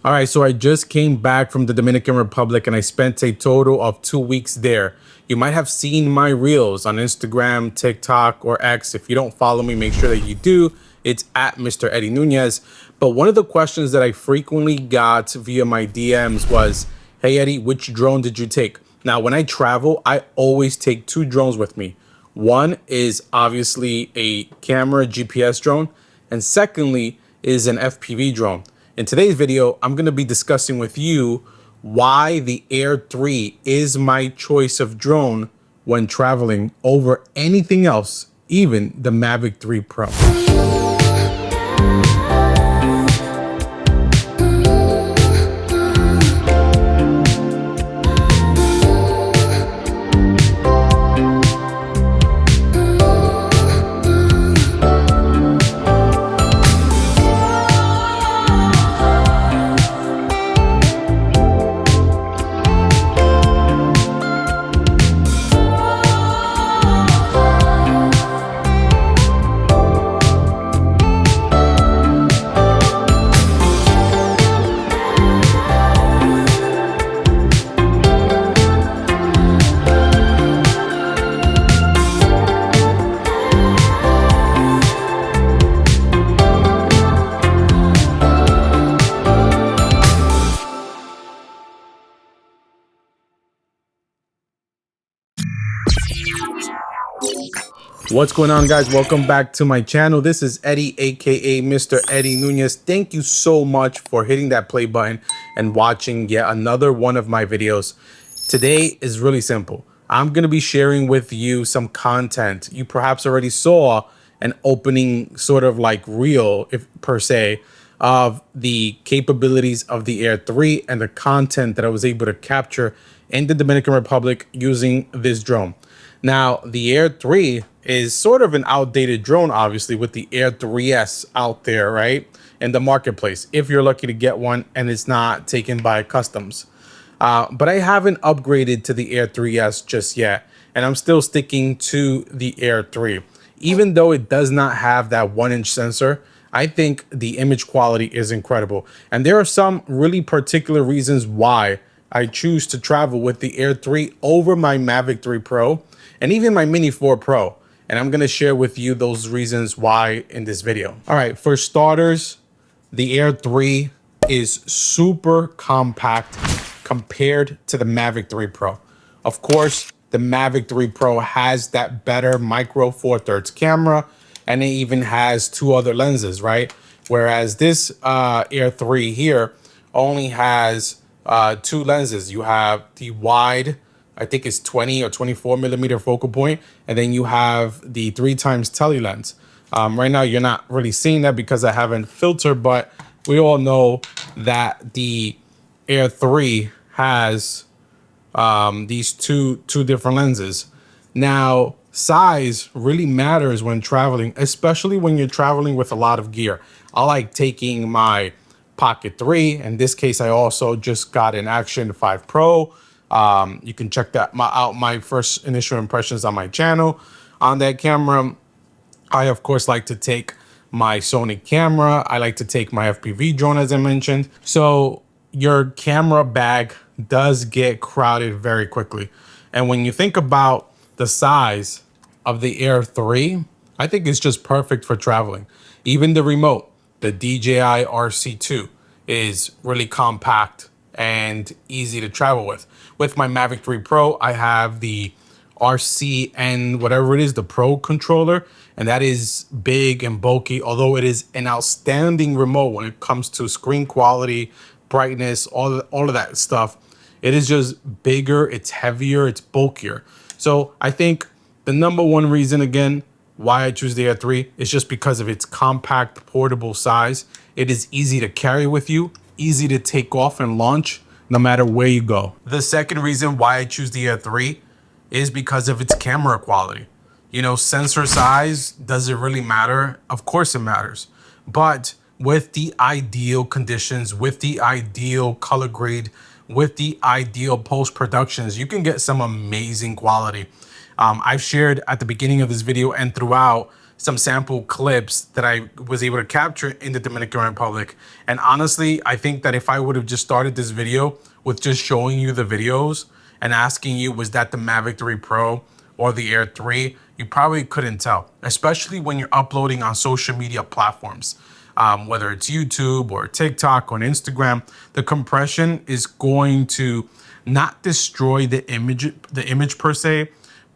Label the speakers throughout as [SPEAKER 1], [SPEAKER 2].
[SPEAKER 1] All right, so I just came back from the Dominican Republic and I spent a total of 2 weeks there. You might have seen my reels on Instagram, TikTok, or X. If you don't follow me, make sure that you do. It's at Mr. Eddie Nunez. But one of the questions that I frequently got via my DMs was, hey Eddie, which drone did you take? Now, when I travel, I always take two drones with me. One is obviously a camera GPS drone, and secondly is an FPV drone. In today's video, I'm going to be discussing with you why the Air 3 is my choice of drone when traveling over anything else, even the Mavic 3 Pro. What's going on, guys? Welcome back to my channel. This is Eddie, aka Mr. Eddie Nunez. Thank you so much for hitting that play button and watching yet another one of my videos. Today is really simple. I'm going to be sharing with you some content. You perhaps already saw an opening sort of like reel, if per se, of the capabilities of the Air 3 and the content that I was able to capture in the Dominican Republic using this drone. Now, the Air 3 is sort of an outdated drone, obviously, with the Air 3S out there, right, in the marketplace, if you're lucky to get one and it's not taken by customs. But I haven't upgraded to the Air 3S just yet, and I'm still sticking to the Air 3. Even though it does not have that 1-inch sensor, I think the image quality is incredible. And there are some really particular reasons why I choose to travel with the Air 3 over my Mavic 3 Pro and even my Mini 4 Pro. And I'm going to share with you those reasons why in this video. All right, for starters, the Air 3 is super compact compared to the Mavic 3 Pro. Of course, the Mavic 3 Pro has that better micro 4/3 camera, and it even has two other lenses, right? Whereas this Air 3 here only has two lenses. You have the wide, I think it's 20 or 24 millimeter focal point, and then you have the 3x tele lens. Right now, you're not really seeing that because I haven't filtered, but we all know that the Air 3 has these two different lenses. Now, size really matters when traveling, especially when you're traveling with a lot of gear. I like taking my Pocket 3. In this case, I also just got an Action 5 Pro. You can check that out, my first initial impressions on my channel on that camera. I, of course, like to take my Sony camera. I like to take my FPV drone, as I mentioned. So your camera bag does get crowded very quickly. And when you think about the size of the Air 3, I think it's just perfect for traveling. Even the remote, the DJI RC2, is really compact and easy to travel with. With my Mavic 3 Pro, I have the RCN, whatever it is, the Pro controller, and that is big and bulky, although it is an outstanding remote when it comes to screen quality, brightness, all of that stuff. It is just bigger, it's heavier, it's bulkier. So I think the number one reason, again, why I choose the Air 3 is just because of its compact, portable size. It is easy to carry with you, easy to take off and launch no matter where you go. The second reason why I choose the Air 3 is because of its camera quality. You know, sensor size, does it really matter? Of course it matters. But with the ideal conditions, with the ideal color grade, with the ideal post-productions, you can get some amazing quality. I've shared at the beginning of this video and throughout some sample clips that I was able to capture in the Dominican Republic. And honestly, I think that if I would have just started this video with just showing you the videos and asking you, was that the Mavic 3 Pro or the Air 3, you probably couldn't tell, especially when you're uploading on social media platforms. Whether it's YouTube or TikTok or Instagram, the compression is going to not destroy the image per se,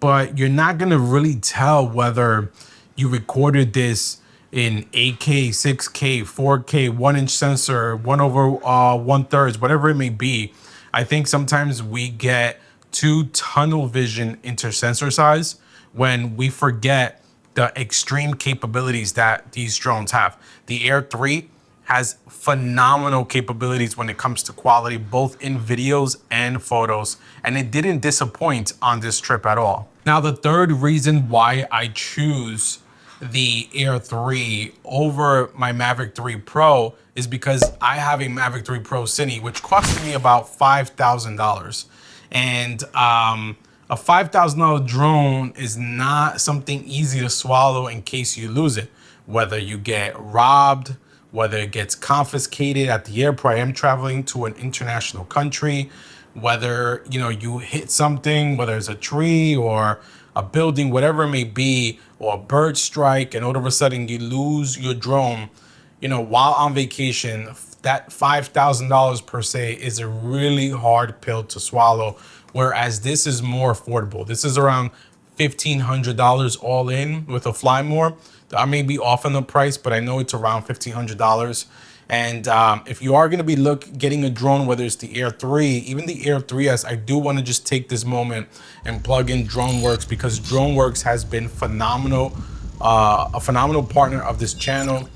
[SPEAKER 1] but you're not gonna really tell whether you recorded this in 8K, 6K, 4K, 1-inch sensor, 1/1/3, whatever it may be. I think sometimes we get too tunnel vision into sensor size when we forget the extreme capabilities that these drones have. The Air 3 has phenomenal capabilities when it comes to quality, both in videos and photos, and it didn't disappoint on this trip at all. Now, the third reason why I choose the Air 3 over my Mavic 3 Pro is because I have a Mavic 3 Pro Cine, which costed me about $5,000. And a $5,000 drone is not something easy to swallow in case you lose it. Whether you get robbed, whether it gets confiscated at the airport. I am traveling to an international country. Whether you hit something, whether it's a tree or a building, whatever it may be, or a bird strike, and all of a sudden you lose your drone, while on vacation, that $5,000 per se is a really hard pill to swallow. Whereas this is more affordable. This is around $1,500 all in with a FlyMore. I may be off on the price, but I know it's around $1,500. And if you are going to be getting a drone, whether it's the Air 3, even the Air 3S, I do want to just take this moment and plug in DroneWorks, because DroneWorks has been phenomenal, a phenomenal partner of this channel.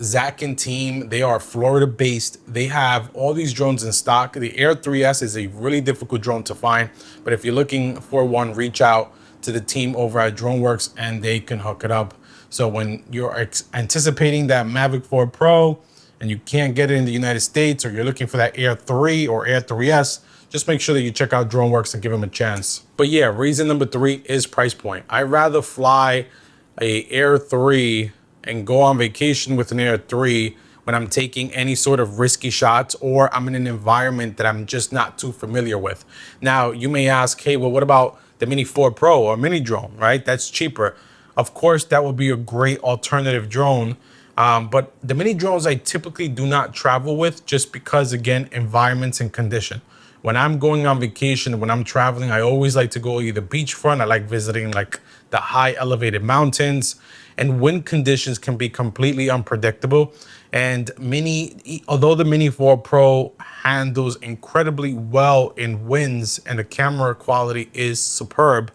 [SPEAKER 1] Zach and team, they are Florida based. They have all these drones in stock. The Air 3S is a really difficult drone to find, but if you're looking for one, reach out to the team over at DroneWorks and they can hook it up. So when you're anticipating that Mavic 4 Pro and you can't get it in the United States, or you're looking for that Air 3 or Air 3S, just make sure that you check out DroneWorks and give them a chance. But yeah, reason number 3 is price point. I'd rather fly a Air 3 and go on vacation with an Air 3 when I'm taking any sort of risky shots, or I'm in an environment that I'm just not too familiar with. Now, you may ask, hey, well, what about the Mini 4 Pro or Mini drone, right? That's cheaper. Of course, that would be a great alternative drone. But the Mini drones I typically do not travel with, just because, again, environments and condition. When I'm going on vacation, when I'm traveling, I always like to go either beachfront. I like visiting like the high elevated mountains, and wind conditions can be completely unpredictable. And although the Mini 4 Pro handles incredibly well in winds and the camera quality is superb,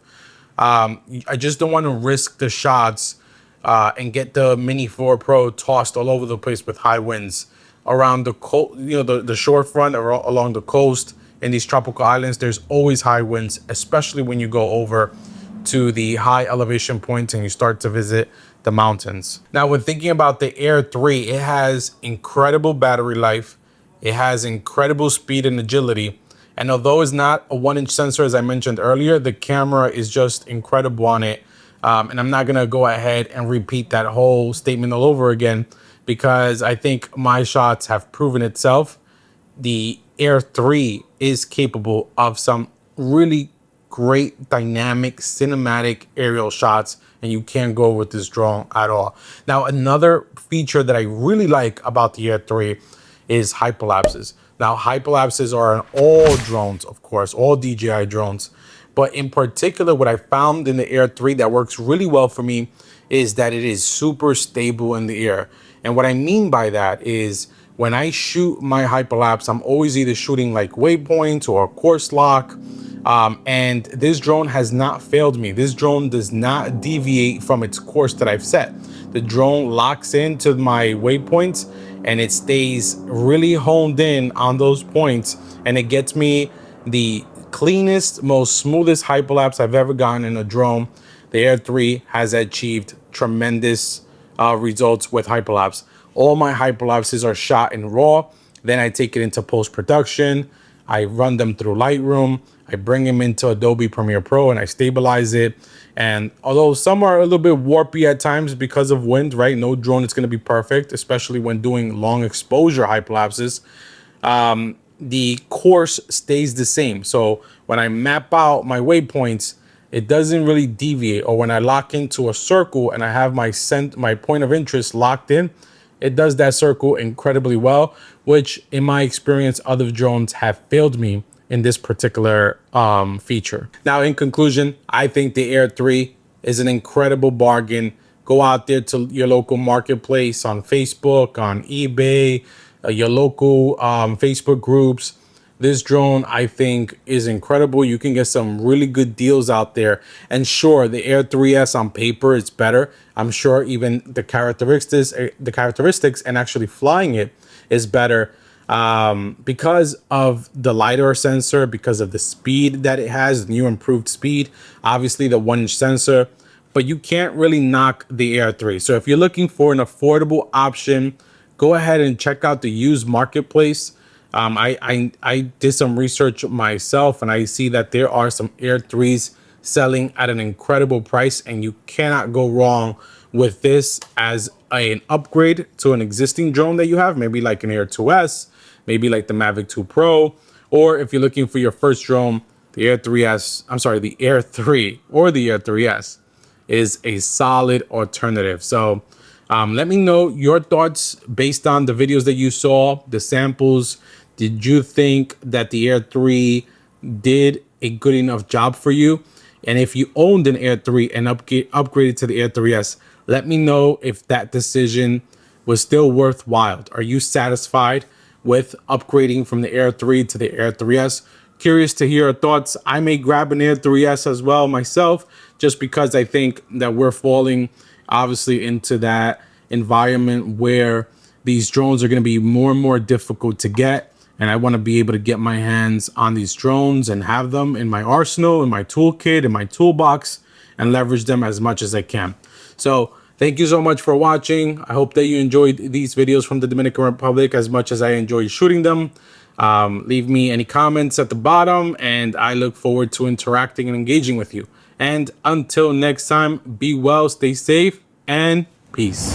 [SPEAKER 1] I just don't want to risk the shots and get the Mini 4 Pro tossed all over the place with high winds around the coast, the shore front or along the coast. In these tropical islands, there's always high winds, especially when you go over to the high elevation points and you start to visit the mountains. Now, when thinking about the Air 3, it has incredible battery life. It has incredible speed and agility. And although it's not a 1-inch sensor, as I mentioned earlier, the camera is just incredible on it. And I'm not gonna go ahead and repeat that whole statement all over again, because I think my shots have proven itself. The Air 3 is capable of some really great dynamic cinematic aerial shots, and you can't go with this drone at all. Now, another feature that I really like about the Air 3 is hyperlapses. Now, hyperlapses are on all drones, of course, all DJI drones. But in particular, what I found in the Air 3 that works really well for me is that it is super stable in the air. And what I mean by that is, when I shoot my hyperlapse, I'm always either shooting like waypoints or a course lock. And this drone has not failed me. This drone does not deviate from its course that I've set. The drone locks into my waypoints and it stays really honed in on those points. And it gets me the cleanest, most smoothest hyperlapse I've ever gotten in a drone. The Air 3 has achieved tremendous results with hyperlapse. All my hyperlapses are shot in RAW. Then I take it into post-production. I run them through Lightroom. I bring them into Adobe Premiere Pro and I stabilize it. And although some are a little bit warpy at times because of wind, right? No drone is going to be perfect, especially when doing long exposure hyperlapses. The course stays the same. So when I map out my waypoints, it doesn't really deviate. Or when I lock into a circle and I have my point of interest locked in, it does that circle incredibly well, which in my experience, other drones have failed me in this particular feature. Now, in conclusion, I think the Air 3 is an incredible bargain. Go out there to your local marketplace on Facebook, on eBay, your local Facebook groups. This drone, I think, is incredible. You can get some really good deals out there. And sure, the Air 3S on paper is better. I'm sure even the characteristics and actually flying it is better because of the LiDAR sensor, because of the speed that it has, new improved speed, obviously the 1-inch sensor. But you can't really knock the Air 3. So if you're looking for an affordable option, go ahead and check out the used marketplace. I did some research myself and I see that there are some Air 3s selling at an incredible price, and you cannot go wrong with this as an upgrade to an existing drone that you have, maybe like an Air 2S, maybe like the Mavic 2 Pro, or if you're looking for your first drone, the Air 3S, the Air 3 or the Air 3S is a solid alternative. So let me know your thoughts based on the videos that you saw, the samples. Did you think that the Air 3 did a good enough job for you? And if you owned an Air 3 and upgraded to the Air 3S, let me know if that decision was still worthwhile. Are you satisfied with upgrading from the Air 3 to the Air 3S? Curious to hear your thoughts. I may grab an Air 3S as well myself, just because I think that we're falling obviously into that environment where these drones are going to be more and more difficult to get. And I want to be able to get my hands on these drones and have them in my arsenal, in my toolkit, in my toolbox, and leverage them as much as I can. So thank you so much for watching. I hope that you enjoyed these videos from the Dominican Republic as much as I enjoy shooting them. Leave me any comments at the bottom, and I look forward to interacting and engaging with you. And until next time, be well, stay safe, and peace.